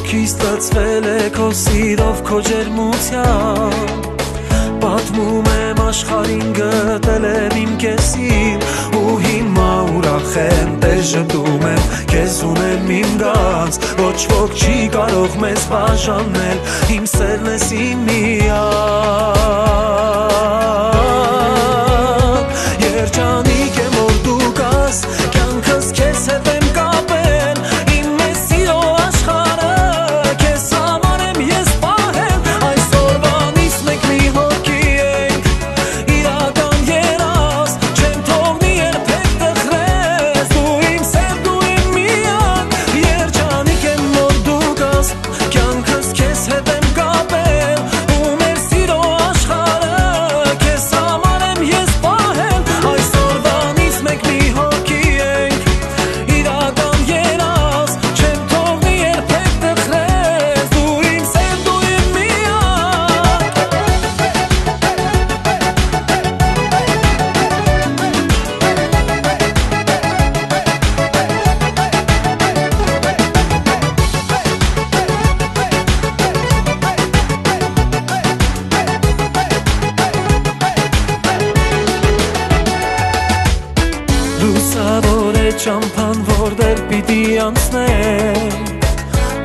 Հոգիս տծվել է քո սիրով, քո ջերմությամբ Պատմում եմ աշխարհին, գտել եմ իմ կեսին Ու հիմա ուրախ եմ, տեր ժպտում եմ, քեզ ունեմ իմ գանձ Ոչ ոք չի կարող մեզ բաժանել, իմ սերն ես իմ միակ Երջանիկ եմ, որ դու կաս, կյանքս քեզ հետ եմ կապել Իմ մեծ սիրո աշխարհը, քեզ համար եմ ես պահել Այսօրվանից մենք մի հոգի ենք, իրական երազ Չեմ թողնի երբեք տխրես, դու իմ սեր, դու իմ միակ Երջանիկ եմ, որ դու կաս, կյանքս քեզ հետ եմ կապել Ու մեր սիրո աշխարհը, քեզ համար եմ ես պահել Այսօրվանից մենք մի հոգի ենք, իրական երազ Չեմ թողնի երբեք տխրես, դու իմ սեր, դու իմ միակ Լուսավոր է ճամփան, որտեղ պիտի անցնենք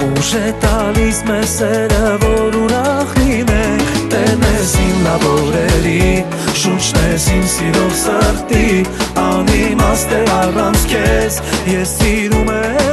Ուժ է տալիս մեր սերը, որ ուրախ լինենք Տերն ես իմ լավ օրերի, շունչն ես իմ սիրով սրտի Անիմաստ է առանց քեզ, ես սիրում եմ